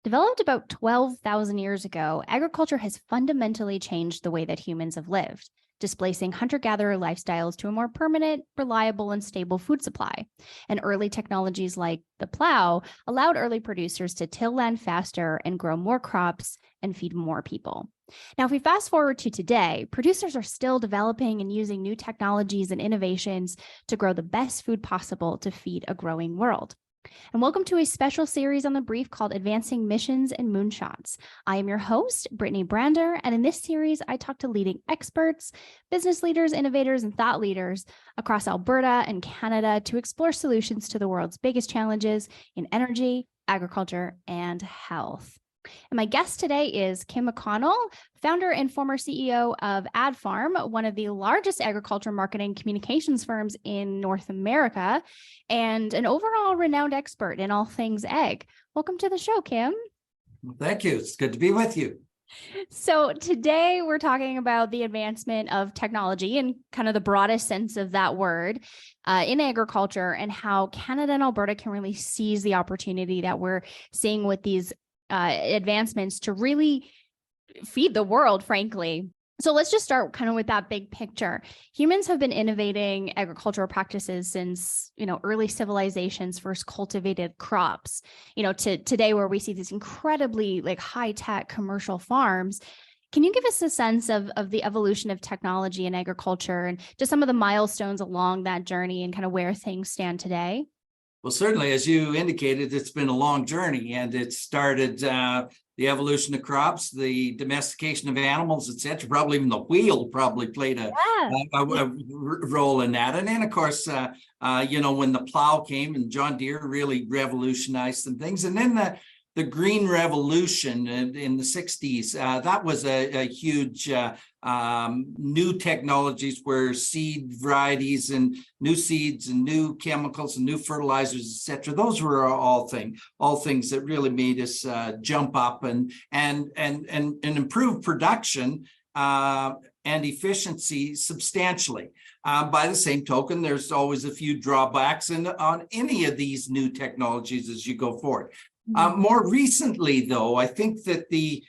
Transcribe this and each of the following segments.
Developed about 12,000 years ago, agriculture has fundamentally changed the way that humans have lived, displacing hunter-gatherer lifestyles to a more permanent, reliable, and stable food supply. And early technologies like the plow allowed early producers to till land faster and grow more crops and feed more people. Now, if we fast forward to today, producers are still developing and using new technologies and innovations to grow the best food possible to feed a growing world. And welcome to a special series on The Brief called Advancing Missions and Moonshots. I am your host, Brittany Brander, and in this series, I talk to leading experts, business leaders, innovators, and thought leaders across Alberta and Canada to explore solutions to the world's biggest challenges in energy, agriculture, and health. And my guest today is Kim McConnell, founder and former CEO of AdFarm, one of the largest agriculture marketing communications firms in North America, and an overall renowned expert in all things egg. Welcome to the show, Kim. Well, thank you. It's good to be with you. So today we're talking about the advancement of technology in kind of the broadest sense of that word in agriculture, and how Canada and Alberta can really seize the opportunity that we're seeing with these advancements to really feed the world, frankly. So let's just start kind of with that big picture. Humans have been innovating agricultural practices since, early civilizations first cultivated crops, to today where we see these incredibly high-tech commercial farms. Can you give us a sense of the evolution of technology in agriculture and just some of the milestones along that journey and kind of where things stand today? Well, certainly, as you indicated, it's been a long journey, and it started the evolution of crops, the domestication of animals, etc. Probably even the wheel probably played a role in that. And then, of course, when the plow came and John Deere really revolutionized some things. And then the Green Revolution in the 60s, that was a huge new technologies where seed varieties and new seeds and new chemicals and new fertilizers, etc. Those were all things that really made us jump up and improve production and efficiency substantially. By the same token, there's always a few drawbacks on any of these new technologies as you go forward. More recently, though, I think that the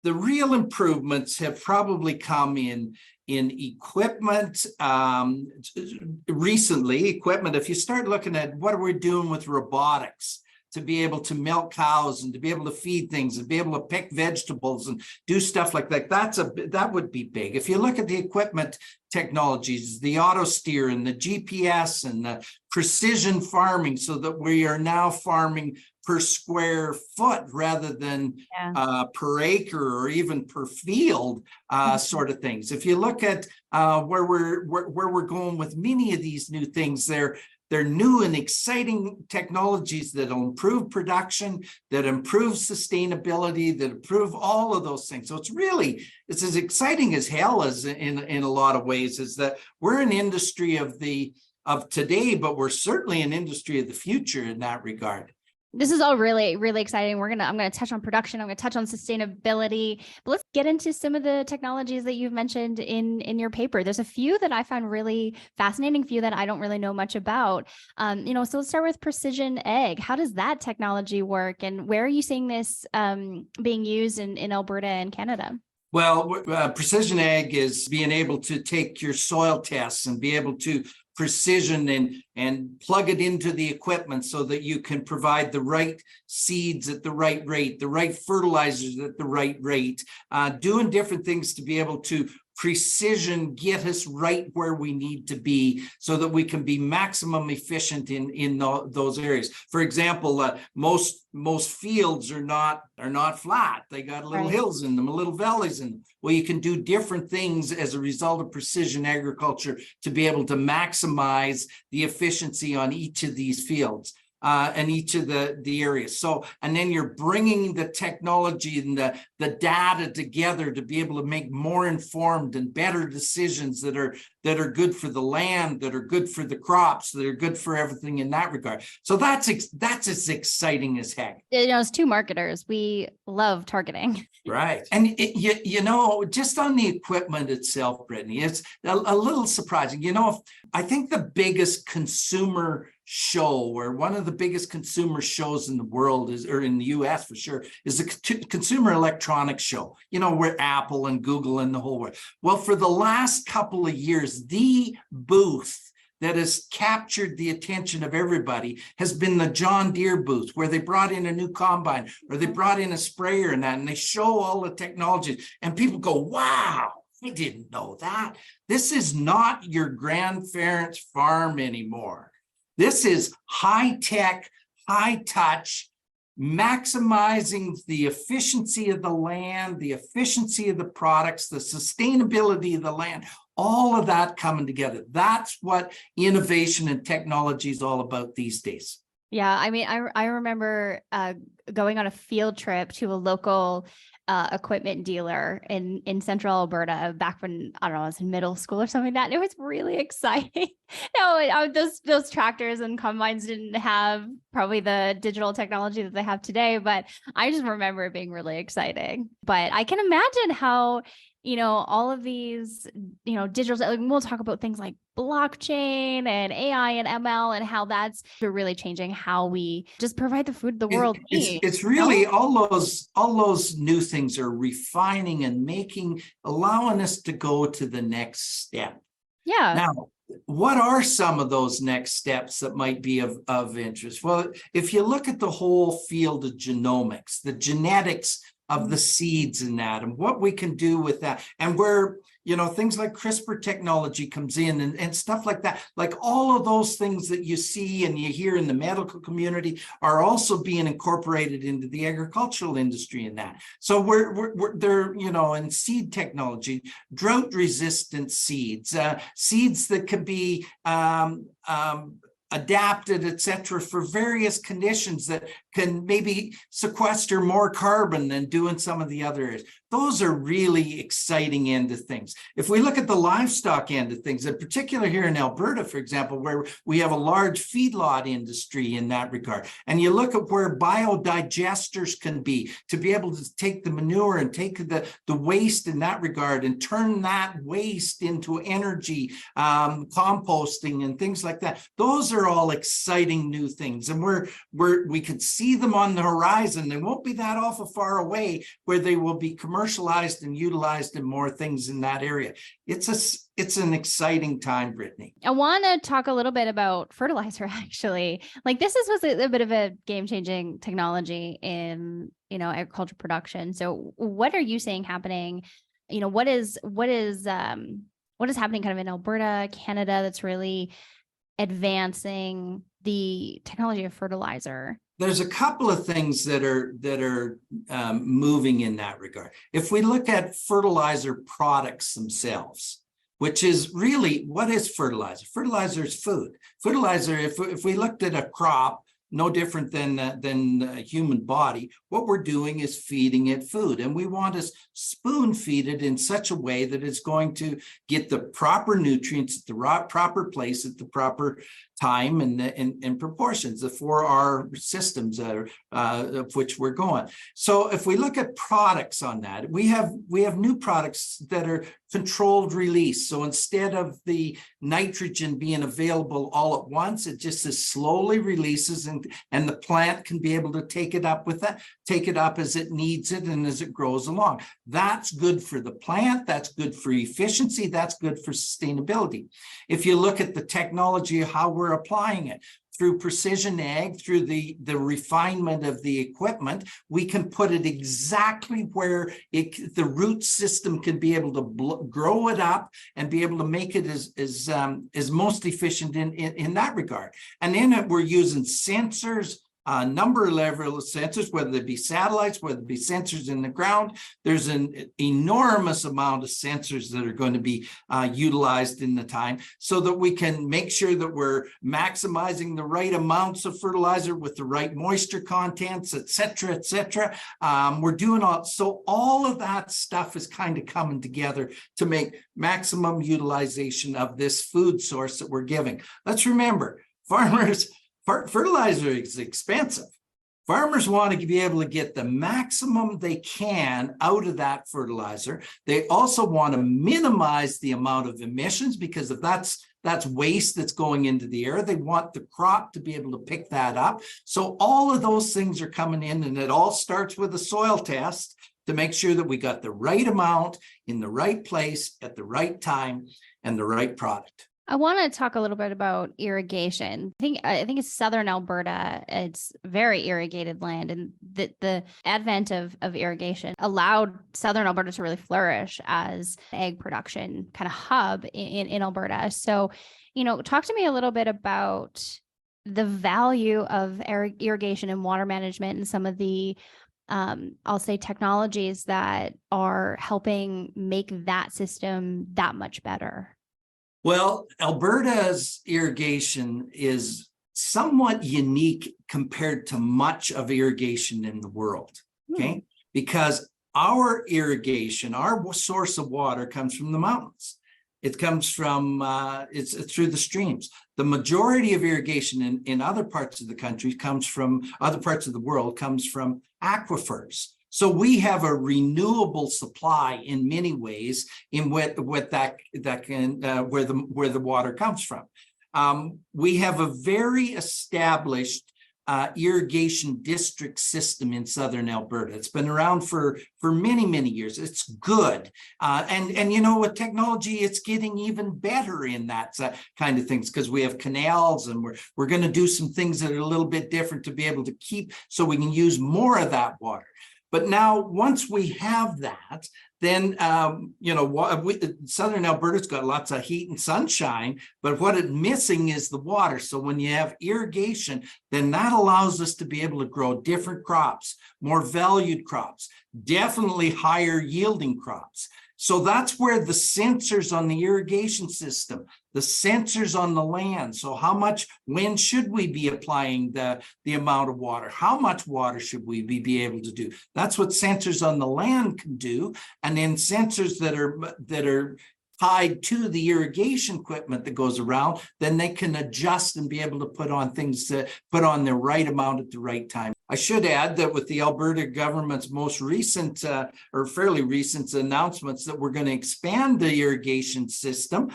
real improvements have probably come in equipment. Recently, equipment, if you start looking at what we're doing with robotics, to be able to milk cows and to be able to feed things and be able to pick vegetables and do stuff like that, that would be big. If you look at the equipment technologies, the auto steer and the GPS and the precision farming, so that we are now farming per square foot rather than per acre or even per field sort of things. If you look at where we're going with many of these new things, they're new and exciting technologies that will improve production, that improve sustainability, that improve all of those things. So it's as exciting as hell as in a lot of ways, is that we're an industry of today, but we're certainly an industry of the future in that regard. This is all really, really exciting. I'm going to touch on production. I'm going to touch on sustainability, but let's get into some of the technologies that you've mentioned in your paper. There's a few that I found really fascinating, few that I don't really know much about. So let's start with precision ag. How does that technology work, and where are you seeing this being used in Alberta and Canada? Well, precision ag is being able to take your soil tests and be able to precision and plug it into the equipment so that you can provide the right seeds at the right rate, the right fertilizers at the right rate, doing different things to be able to precision get us right where we need to be so that we can be maximum efficient in those areas. For example, most fields are not flat. They got little hills in them, little valleys in them. Well, you can do different things as a result of precision agriculture to be able to maximize the efficiency on each of these fields. And each of the areas. So, and then you're bringing the technology and the data together to be able to make more informed and better decisions that are good for the land, that are good for the crops, that are good for everything in that regard. So that's as exciting as heck. As two marketers, we love targeting. Right. And just on the equipment itself, Brittany, it's a little surprising. I think the biggest consumer show, or one of the biggest consumer shows in the world is, or in the US for sure, is the Consumer Electronics Show, you know, where Apple and Google and the whole world. Well, for the last couple of years, the booth that has captured the attention of everybody has been the John Deere booth, where they brought in a new combine or they brought in a sprayer and that, and they show all the technologies, and people go, wow, I didn't know that. This is not your grandparents' farm anymore. This is high-tech, high-touch, maximizing the efficiency of the land, the efficiency of the products, the sustainability of the land, all of that coming together. That's what innovation and technology is all about these days. Yeah, I mean, I remember going on a field trip to a local equipment dealer in central Alberta back when, I don't know, I was in middle school or something like that. And it was really exciting. Those tractors and combines didn't have probably the digital technology that they have today, but I just remember it being really exciting. But I can imagine how, all of these, digital, we'll talk about things like blockchain and AI and ML and how that's really changing how we just provide the food the world needs. It's really all those new things are refining and allowing us to go to the next step. Yeah. Now, what are some of those next steps that might be of interest? Well, if you look at the whole field of genomics, the genetics of the seeds in that, and what we can do with that, and where things like CRISPR technology comes in and stuff like that, like all of those things that you see and you hear in the medical community are also being incorporated into the agricultural industry in that. So we're there, in seed technology, drought resistant seeds, seeds that can be adapted, etc., for various conditions that can maybe sequester more carbon than doing some of the other areas. Those are really exciting end of things. If we look at the livestock end of things, in particular here in Alberta, for example, where we have a large feedlot industry in that regard, and you look at where biodigesters can be to be able to take the manure and take the waste in that regard and turn that waste into energy, composting and things like that. Those are all exciting new things, and we could see them on the horizon. They won't be that awful far away where they will be commercialized and utilized in more things in that area. It's an exciting time, Brittany. I want to talk a little bit about fertilizer, actually. Like was a bit of a game-changing technology in, agriculture production. So what are you seeing happening? What is happening kind of in Alberta, Canada, that's really advancing the technology of fertilizer? There's a couple of things that are moving in that regard. If we look at fertilizer products themselves, which is really, what is fertilizer? Fertilizer is food. Fertilizer, if we looked at a crop, no different than the human body, what we're doing is feeding it food, and we want to spoon feed it in such a way that it's going to get the proper nutrients at the proper place at the proper time and proportions for our systems of which we're going. So if we look at products on that, we have new products that are controlled release. So instead of the nitrogen being available all at once, it just slowly releases, and the plant can be able to take it up as it needs it and as it grows along. That's good for the plant, that's good for efficiency, that's good for sustainability. If you look at the technology of how we're applying it, through precision ag, through the refinement of the equipment, we can put it exactly where the root system can be able to grow it up and be able to make it as most efficient in that regard. And in it, we're using sensors, a number of level of sensors, whether they be satellites, whether it be sensors in the ground. There's an enormous amount of sensors that are going to be utilized in the time, so that we can make sure that we're maximizing the right amounts of fertilizer with the right moisture contents, et cetera, et cetera. We're doing all of that stuff is kind of coming together to make maximum utilization of this food source that we're giving. Let's remember, fertilizer is expensive. Farmers want to be able to get the maximum they can out of that fertilizer. They also want to minimize the amount of emissions, because if that's waste that's going into the air, they want the crop to be able to pick that up. So all of those things are coming in, and it all starts with a soil test to make sure that we got the right amount in the right place at the right time and the right product. I want to talk a little bit about irrigation. I think it's southern Alberta. It's very irrigated land, and the advent of irrigation allowed southern Alberta to really flourish as egg production kind of hub in Alberta. So, talk to me a little bit about the value of irrigation and water management and some of the I'll say technologies that are helping make that system that much better. Well, Alberta's irrigation is somewhat unique compared to much of irrigation in the world, okay? Because our irrigation, our source of water comes from the mountains. It comes from, it's through the streams. The majority of irrigation in other parts of the country other parts of the world comes from aquifers. So we have a renewable supply in many ways in where the water comes from. We have a very established irrigation district system in southern Alberta. It's been around for many years. It's good, and with technology, it's getting even better in that kind of things, because we have canals, and we're going to do some things that are a little bit different to be able to keep, so we can use more of that water. But now, once we have that, then, southern Alberta's got lots of heat and sunshine, but what it's missing is the water. So when you have irrigation, then that allows us to be able to grow different crops, more valued crops, definitely higher yielding crops. So that's where the sensors on the irrigation system, the sensors on the land. So when should we be applying the amount of water? How much water should we be able to do? That's what sensors on the land can do. And then sensors that are tied to the irrigation equipment that goes around, then they can adjust and be able to put on the right amount at the right time. I should add that with the Alberta government's most recent or fairly recent announcements that we're going to expand the irrigation system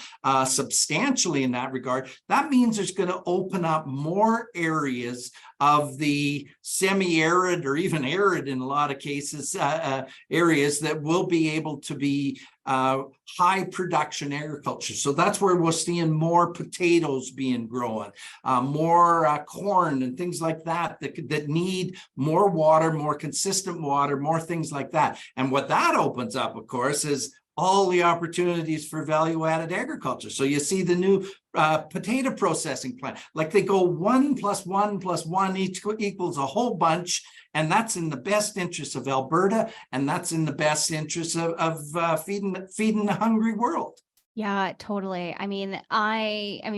substantially in that regard, that means there's going to open up more areas of the semi-arid or even arid in a lot of cases, areas that will be able to be high production agriculture. So that's where we're seeing more potatoes being grown, more corn and things like that need more water, more consistent water, more things like that. And what that opens up, of course, is all the opportunities for value-added agriculture. So you see the new potato processing plant, like they go 1 + 1 + 1 equals a whole bunch. And that's in the best interest of Alberta, and that's in the best interest of feeding the hungry world. Yeah, totally. I mean,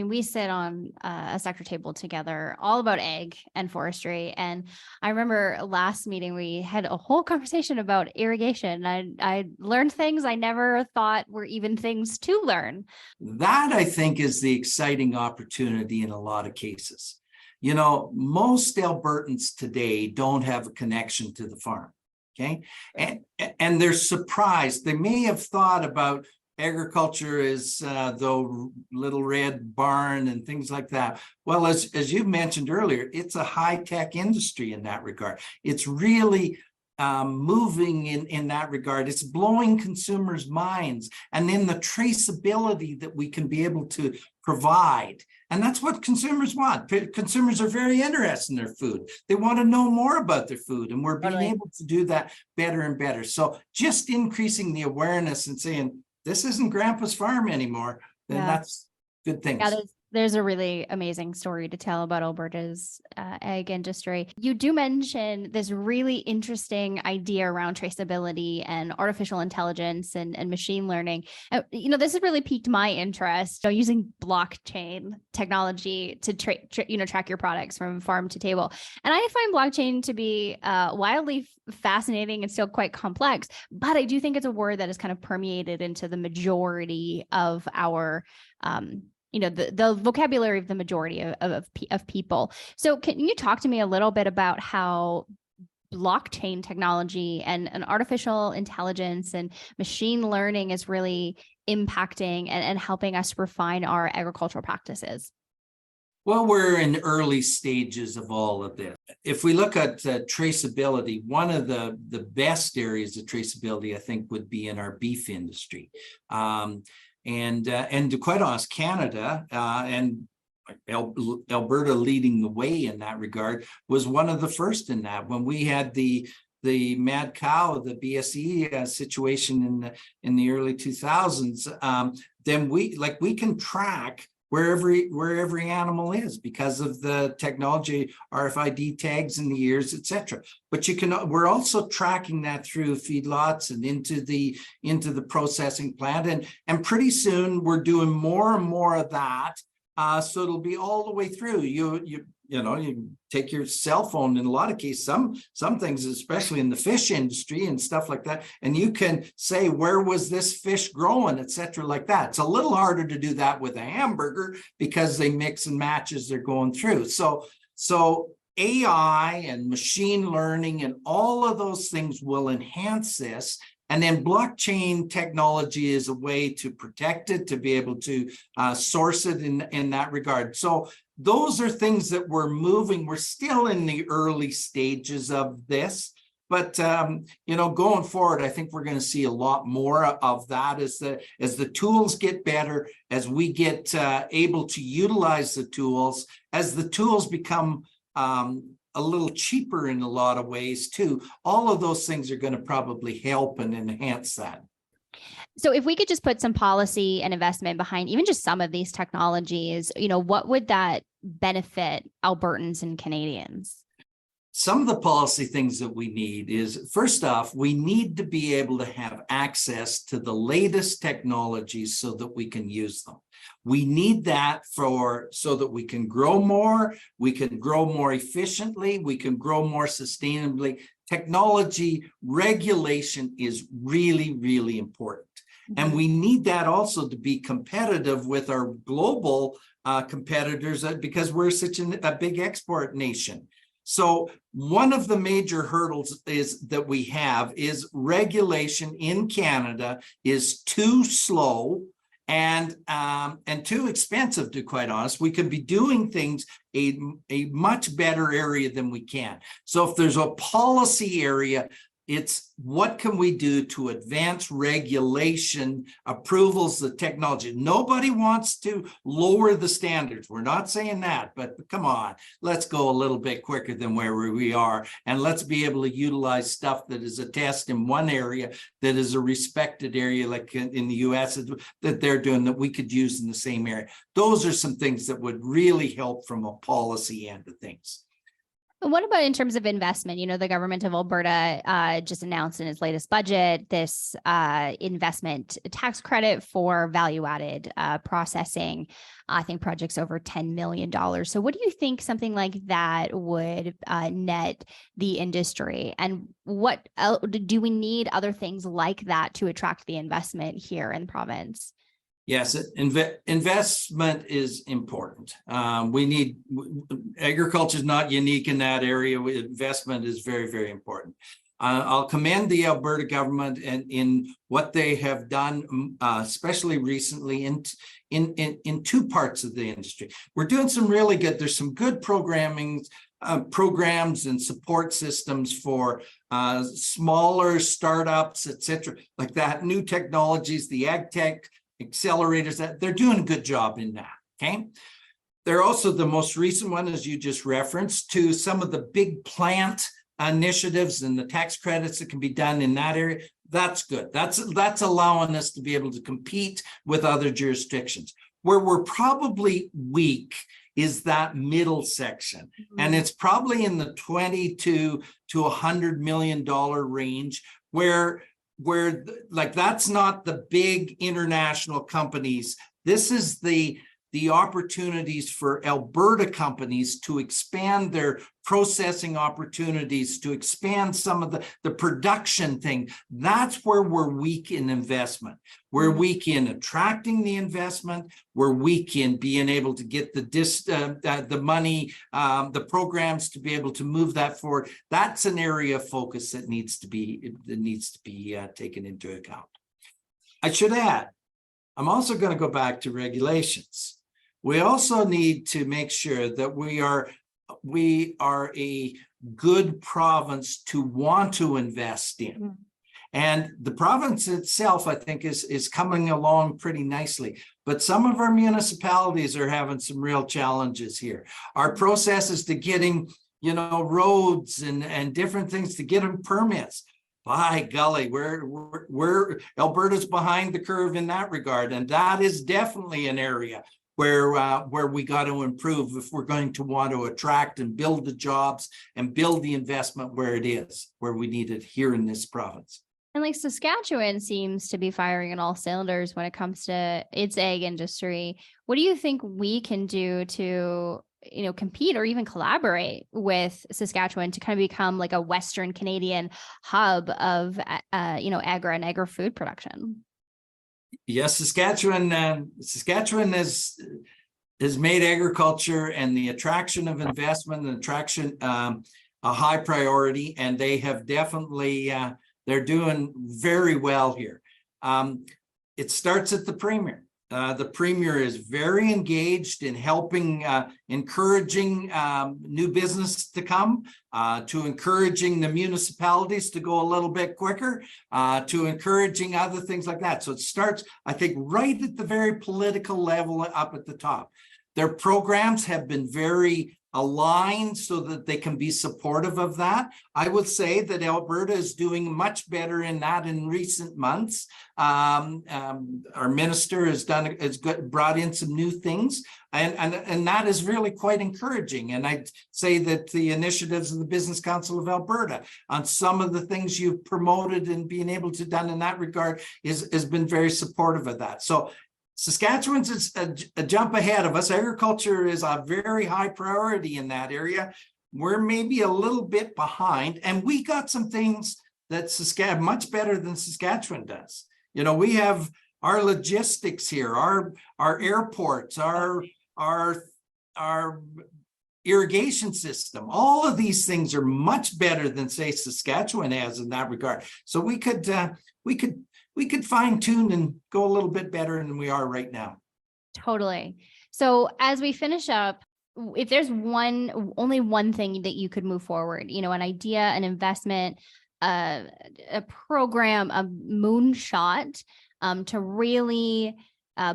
we sit on a sector table together all about ag and forestry. And I remember last meeting, we had a whole conversation about irrigation. I learned things I never thought were even things to learn. That, I think, is the exciting opportunity in a lot of cases. Most Albertans today don't have a connection to the farm, okay? And they're surprised. They may have thought about agriculture as the little red barn and things like that. Well, as you mentioned earlier, it's a high-tech industry in that regard. It's really moving in that regard. It's blowing consumers' minds, and then the traceability that we can be able to provide. And that's what consumers want. Consumers are very interested in their food. They want to know more about their food, and we're being able to do that better and better. So just increasing the awareness and saying, this isn't Grandpa's farm anymore, then that's good things. Yeah, there's a really amazing story to tell about Alberta's ag industry. You do mention this really interesting idea around traceability and artificial intelligence and machine learning. This has really piqued my interest, using blockchain technology to track your products from farm to table. And I find blockchain to be wildly fascinating and still quite complex, but I do think it's a word that is kind of permeated into the majority of our the vocabulary of the majority of people. So can you talk to me a little bit about how blockchain technology and artificial intelligence and machine learning is really impacting and helping us refine our agricultural practices? Well, we're in early stages of all of this. If we look at traceability, one of the best areas of traceability, I think, would be in our beef industry. And to quite honest, Canada and Alberta leading the way in that regard was one of the first in that. When we had the mad cow, the BSE situation in the early 2000s, then we can track where every animal is because of the technology, RFID tags in the ears, etc. But we're also tracking that through feedlots and into the processing plant, and pretty soon we're doing more and more of that. So it'll be all the way through. You take your cell phone in a lot of cases, some things, especially in the fish industry and stuff like that, and you can say, where was this fish growing, etc. like that. It's a little harder to do that with a hamburger because they mix and match as they're going through. So AI and machine learning and all of those things will enhance this. And then blockchain technology is a way to protect it, to be able to source it in that regard. So those are things that we're moving. We're still in the early stages of this, but going forward, I think we're going to see a lot more of that as the tools get better, as we get able to utilize the tools, as the tools become a little cheaper in a lot of ways too. All of those things are going to probably help and enhance that. So if we could just put some policy and investment behind even just some of these technologies, what would that benefit Albertans and Canadians? Some of the policy things that we need is, first off, we need to be able to have access to the latest technologies so that we can use them. We need that so that we can grow more, we can grow more efficiently, we can grow more sustainably. Technology regulation is really, really important. Mm-hmm. And we need that also to be competitive with our global competitors because we're such a big export nation. So one of the major hurdles that we have is regulation in Canada is too slow and too expensive, to quite honest. We could be doing things a much better area than we can. So if there's a policy area, it's what can we do to advance regulation, approvals, the technology. Nobody wants to lower the standards. We're not saying that, but come on, let's go a little bit quicker than where we are. And let's be able to utilize stuff that is a test in one area that is a respected area, like in the US that they're doing, that we could use in the same area. Those are some things that would really help from a policy end of things. What about in terms of investment? The government of Alberta just announced in its latest budget this investment tax credit for value-added processing. I think projects over $10 million. So what do you think something like that would net the industry? And what do we need other things like that to attract the investment here in the province? Yes, investment is important. Agriculture is not unique in that area. Investment is very, very important. I'll commend the Alberta government in what they have done, especially recently in two parts of the industry. We're doing some really good. There's some good programs and support systems for smaller startups, etc., like that. New technologies, the ag tech accelerators, that they're doing a good job in that. Okay. They're also the most recent one, as you just referenced, to some of the big plant initiatives and the tax credits that can be done in that area. That's good. That's allowing us to be able to compete with other jurisdictions. Where we're probably weak is that middle section. Mm-hmm. And it's probably in the $20 to $100 million range where like that's not the big international companies. This is the the opportunities for Alberta companies to expand their processing opportunities, to expand some of the production thing. That's where we're weak in investment. We're weak in attracting the investment. We're weak in being able to get the money, the programs to be able to move that forward. That's an area of focus that needs to be taken into account. I should add, I'm also going to go back to regulations. We also need to make sure that we are a good province to want to invest in. And the province itself, I think, is coming along pretty nicely. But some of our municipalities are having some real challenges here. Our processes to getting, roads and different things to get them permits. By golly, we're Alberta's behind the curve in that regard. And that is definitely an area where we got to improve if we're going to want to attract and build the jobs and build the investment where it is, where we need it here in this province. And like Saskatchewan seems to be firing on all cylinders when it comes to its ag industry. What do you think we can do to, compete or even collaborate with Saskatchewan to kind of become like a Western Canadian hub of, agri and agri-food production? Yes, Saskatchewan has made agriculture and the attraction of investment and attraction a high priority, and they have definitely they're doing very well here. It starts at the Premier. The Premier is very engaged in helping, encouraging new business to come, to encouraging the municipalities to go a little bit quicker, to encouraging other things like that. So it starts, I think, right at the very political level up at the top. Their programs have been very aligned so that they can be supportive of that. I would say that Alberta is doing much better in that in recent months. Our minister has brought in some new things, and that is really quite encouraging. And I'd say that the initiatives of the Business Council of Alberta on some of the things you've promoted and being able to done in that regard has been very supportive of that. So Saskatchewan's a jump ahead of us. Agriculture is a very high priority in that area. We're maybe a little bit behind, and we got some things that Saskatchewan much better than Saskatchewan does. We have our logistics here, our airports, our irrigation system. All of these things are much better than, say, Saskatchewan has in that regard. So we could fine tune and go a little bit better than we are right now. Totally. So as we finish up, if there's only one thing that you could move forward, an idea, an investment, a program, a moonshot, to really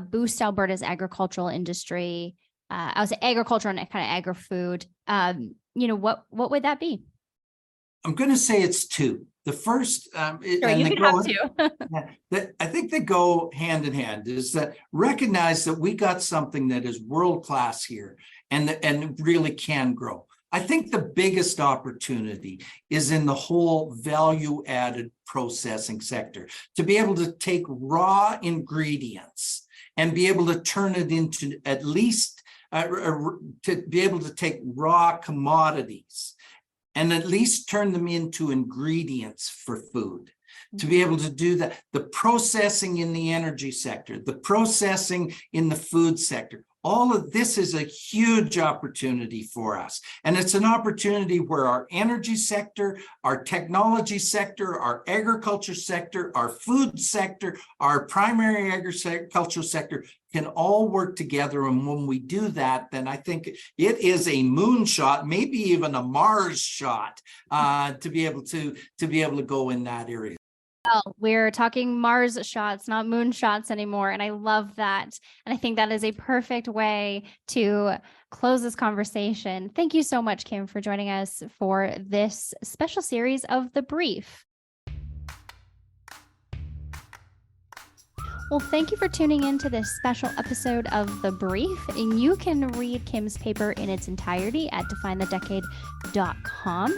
boost Alberta's agricultural industry, I would say agriculture and kind of agri-food, what would that be? I'm going to say it's two. The first, sure, you could have two. I think they go hand in hand, is that recognize that we got something that is world-class here and really can grow. I think the biggest opportunity is in the whole value-added processing sector, to be able to take raw ingredients and be able to turn it into at least, to be able to take raw commodities and at least turn them into ingredients for food. To be able to do that, the processing in the energy sector, the processing in the food sector, all of this is a huge opportunity for us. And it's an opportunity where our energy sector, our technology sector, our agriculture sector, our food sector, our primary agricultural sector can all work together. And when we do that, then I think it is a moonshot, maybe even a Mars shot, to be able to go in that area. Well, we're talking Mars shots, not moon shots anymore. And I love that. And I think that is a perfect way to close this conversation. Thank you so much, Kim, for joining us for this special series of The Brief. Well, thank you for tuning in to this special episode of The Brief. And you can read Kim's paper in its entirety at definethedecade.com.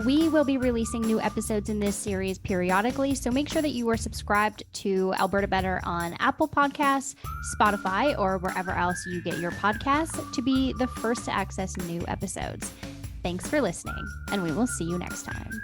We will be releasing new episodes in this series periodically, so make sure that you are subscribed to Alberta Better on Apple Podcasts, Spotify, or wherever else you get your podcasts to be the first to access new episodes. Thanks for listening, and we will see you next time.